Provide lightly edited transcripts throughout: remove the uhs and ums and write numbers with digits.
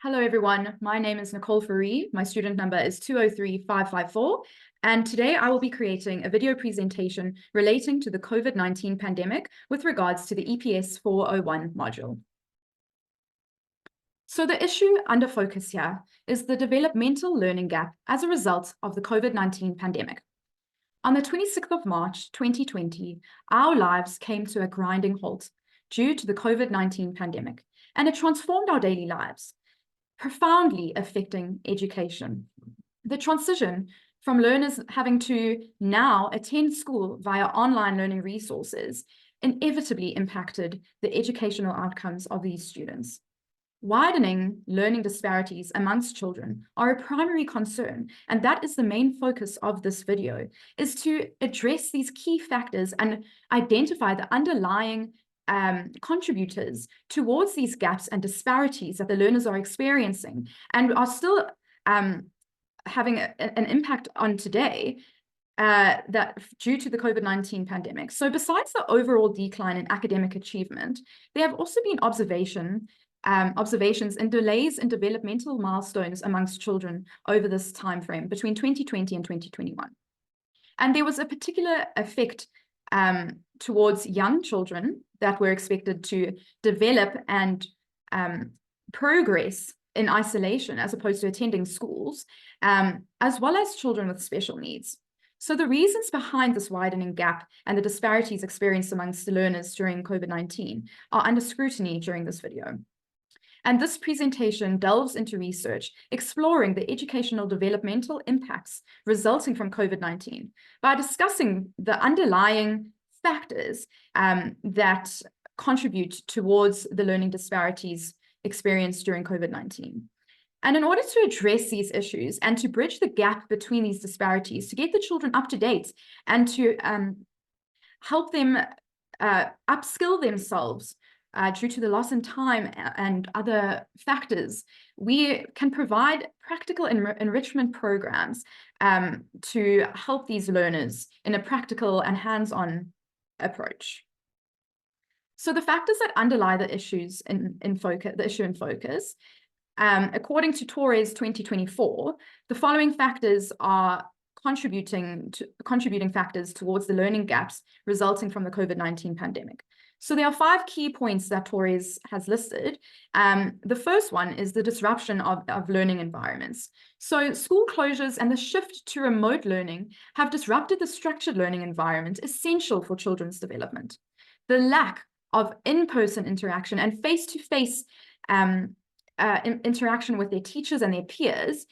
Hello, everyone. My name is Nicole Fourie. My student number is 203554. And today I will be creating a video presentation relating to the COVID-19 pandemic with regards to the EPS401 module. So the issue under focus here is the developmental learning gap as a result of the COVID-19 pandemic. On the 26th of March, 2020, our lives came to a grinding halt due to the COVID-19 pandemic, and it transformed our daily lives, profoundly affecting education. The transition from learners having to now attend school via online learning resources inevitably impacted the educational outcomes of these students. Widening learning disparities amongst children are a primary concern, and that is the main focus of this video, is to address these key factors and identify the underlying contributors towards these gaps and disparities that the learners are experiencing and are still having an impact on today that due to the COVID-19 pandemic. So besides the overall decline in academic achievement, there have also been observations in delays in developmental milestones amongst children over this time frame between 2020 and 2021. And there was a particular effect towards young children that were expected to develop and progress in isolation as opposed to attending schools, as well as children with special needs. So the reasons behind this widening gap and the disparities experienced amongst the learners during COVID-19 are under scrutiny during this video. And this presentation delves into research exploring the educational developmental impacts resulting from COVID-19 by discussing the underlying factors that contribute towards the learning disparities experienced during COVID-19. And in order to address these issues and to bridge the gap between these disparities, to get the children up to date and to help them upskill themselves due to the loss in time and other factors, we can provide practical enrichment programs to help these learners in a practical and hands-on approach. So the factors that underlie the issues in focus, according to Torres 2024, the following factors are contributing factors towards the learning gaps resulting from the COVID-19 pandemic. So there are 5 key points that Torres has listed. The first one is the disruption of learning environments. So school closures and the shift to remote learning have disrupted the structured learning environment essential for children's development. The lack of in-person interaction and face-to-face interaction with their teachers and their peers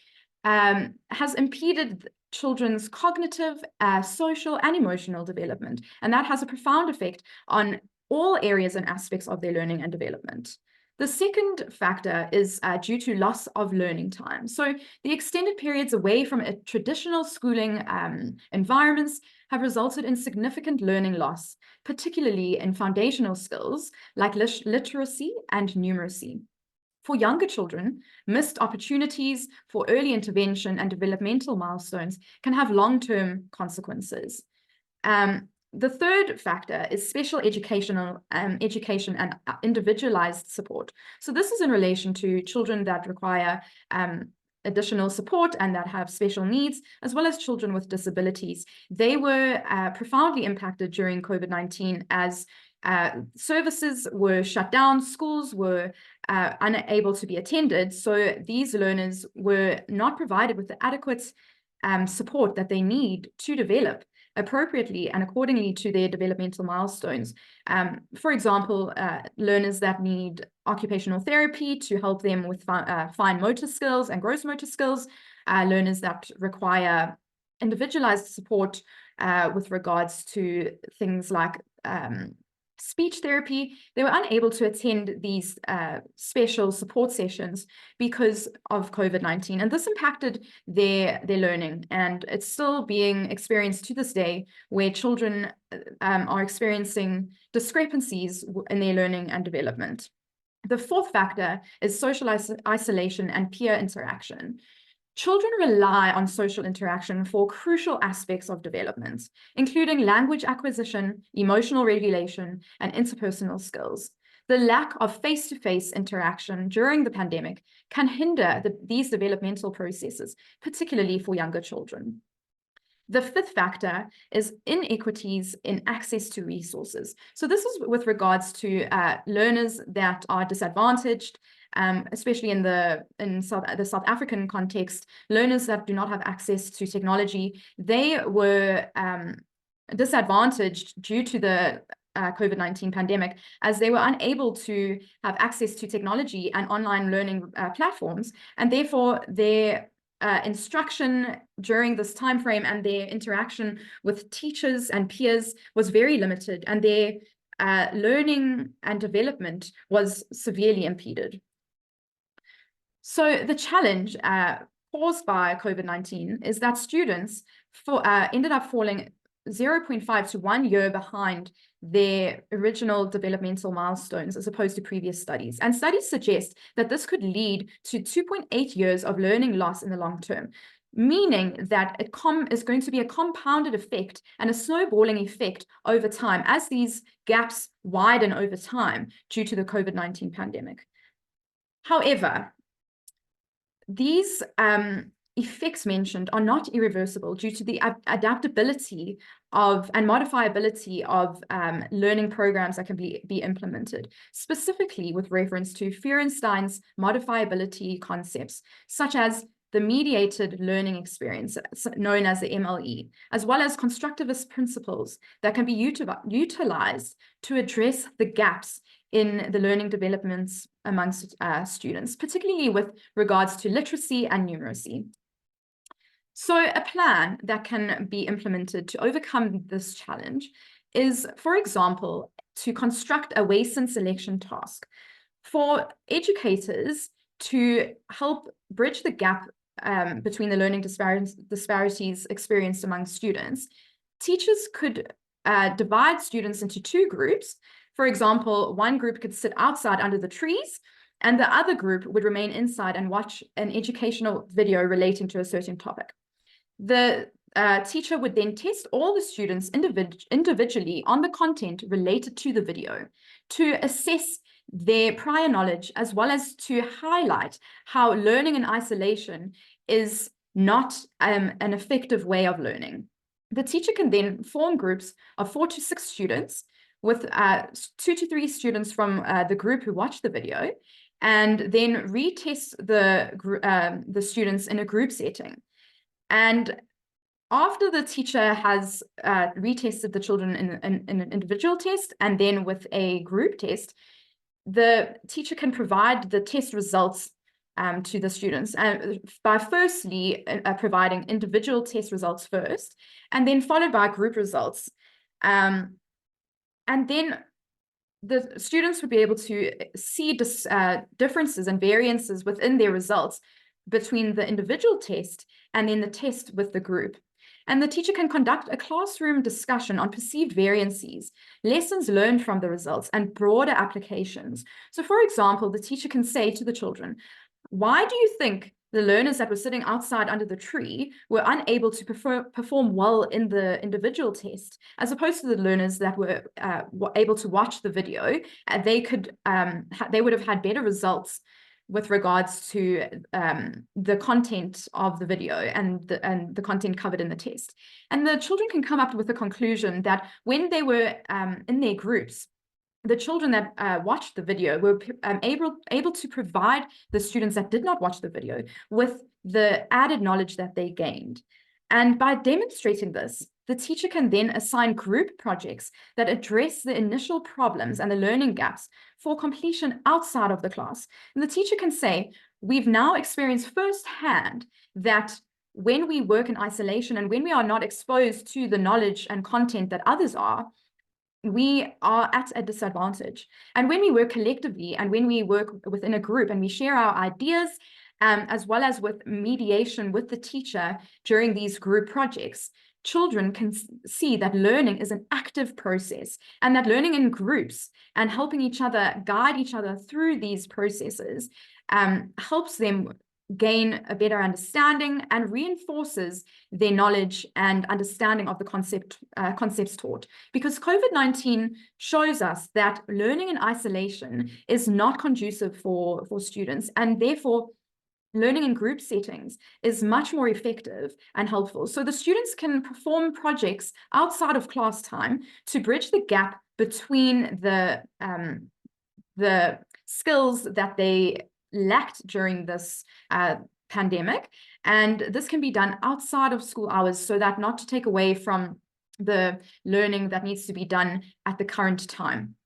has impeded children's cognitive, social, and emotional development. And that has a profound effect on all areas and aspects of their learning and development. The second factor is due to loss of learning time. So the extended periods away from a traditional schooling environments have resulted in significant learning loss, particularly in foundational skills like literacy and numeracy. For younger children, missed opportunities for early intervention and developmental milestones can have long-term consequences. The third factor is special education and individualized support. So this is in relation to children that require additional support and that have special needs, as well as children with disabilities. They were profoundly impacted during COVID-19 as services were shut down, schools were unable to be attended. So these learners were not provided with the adequate support that they need to develop appropriately and accordingly to their developmental milestones. For example, learners that need occupational therapy to help them with fine motor skills and gross motor skills, learners that require individualized support with regards to things like speech therapy, they were unable to attend these special support sessions because of COVID-19, and this impacted their learning, and it's still being experienced to this day, where children are experiencing discrepancies in their learning and development. The fourth factor is social isolation and peer interaction. Children rely on social interaction for crucial aspects of development, including language acquisition, emotional regulation, and interpersonal skills. the lack of face-to-face interaction during the pandemic can hinder these developmental processes, particularly for younger children. The fifth factor is inequities in access to resources. So this is with regards to learners that are disadvantaged, especially in the South African context. Learners that do not have access to technology, they were disadvantaged due to the COVID-19 pandemic, as they were unable to have access to technology and online learning platforms, and therefore their instruction during this time frame and their interaction with teachers and peers was very limited, and their learning and development was severely impeded. So the challenge caused by COVID-19 is that students ended up falling 0.5 to 1 year behind their original developmental milestones as opposed to previous studies. And studies suggest that this could lead to 2.8 years of learning loss in the long term, meaning that it is going to be a compounded effect and a snowballing effect over time as these gaps widen over time due to the COVID-19 pandemic. However, these effects mentioned are not irreversible due to the adaptability of and modifiability of learning programs that can be implemented, specifically with reference to Fourie-Stein's modifiability concepts, such as the mediated learning experience, known as the MLE, as well as constructivist principles that can be utilized to address the gaps in the learning developments amongst students, particularly with regards to literacy and numeracy. So a plan that can be implemented to overcome this challenge is, for example, to construct a Wason selection task for educators to help bridge the gap between the learning disparities experienced among students. Teachers could divide students into two groups. For example, one group could sit outside under the trees, and the other group would remain inside and watch an educational video relating to a certain topic. The teacher would then test all the students individually on the content related to the video to assess their prior knowledge, as well as to highlight how learning in isolation is not an effective way of learning. The teacher can then form groups of 4 to 6 students, with 2 to 3 students from the group who watched the video, and then retest the students in a group setting. And after the teacher has retested the children in an individual test and then with a group test, the teacher can provide the test results to the students by firstly providing individual test results first, and then followed by group results. And then the students would be able to see differences and variances within their results between the individual test and then the test with the group. And the teacher can conduct a classroom discussion on perceived variances, lessons learned from the results, and broader applications. So, for example, the teacher can say to the children, why do you think the learners that were sitting outside under the tree were unable to perform well in the individual test, as opposed to the learners that were able to watch the video? They would have had better results with regards to the content of the video and the content covered in the test. And the children can come up with a conclusion that when they were in their groups, the children that watched the video were able to provide the students that did not watch the video with the added knowledge that they gained. And by demonstrating this, the teacher can then assign group projects that address the initial problems and the learning gaps for completion outside of the class. And the teacher can say, we've now experienced firsthand that when we work in isolation and when we are not exposed to the knowledge and content that others are, we are at a disadvantage. And when we work collectively and when we work within a group and we share our ideas, as well as with mediation with the teacher during these group projects, children can see that learning is an active process, and that learning in groups and helping each other, guide each other through these processes helps them gain a better understanding and reinforces their knowledge and understanding of the concepts taught. Because COVID-19 shows us that learning in isolation is not conducive for students, and therefore learning in group settings is much more effective and helpful. So the students can perform projects outside of class time to bridge the gap between the skills that they lacked during this pandemic. And this can be done outside of school hours, so that not to take away from the learning that needs to be done at the current time.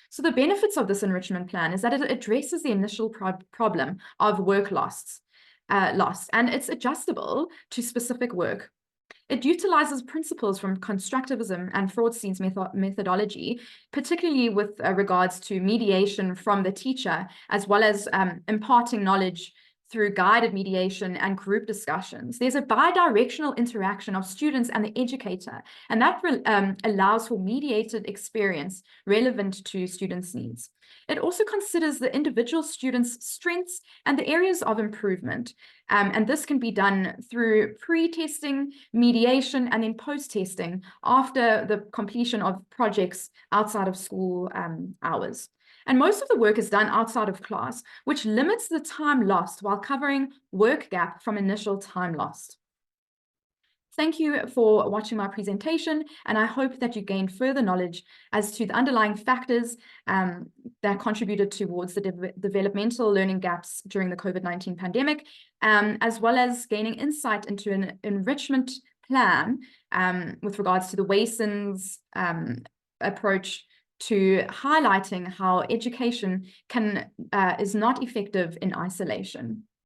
So the benefits of this enrichment plan is that it addresses the initial problem of work loss, and it's adjustable to specific work. It utilizes principles from constructivism and Fourie-Stein's methodology, particularly with regards to mediation from the teacher, as well as imparting knowledge through guided mediation and group discussions. There's a bi-directional interaction of students and the educator, and that allows for mediated experience relevant to students' needs. It also considers the individual students' strengths and the areas of improvement. And this can be done through pre-testing, mediation, and then post-testing after the completion of projects outside of school hours. And most of the work is done outside of class, which limits the time lost while covering work gap from initial time lost. Thank you for watching my presentation, and I hope that you gained further knowledge as to the underlying factors that contributed towards the developmental learning gaps during the COVID-19 pandemic, as well as gaining insight into an enrichment plan with regards to the Wason's approach to highlighting how education is not effective in isolation.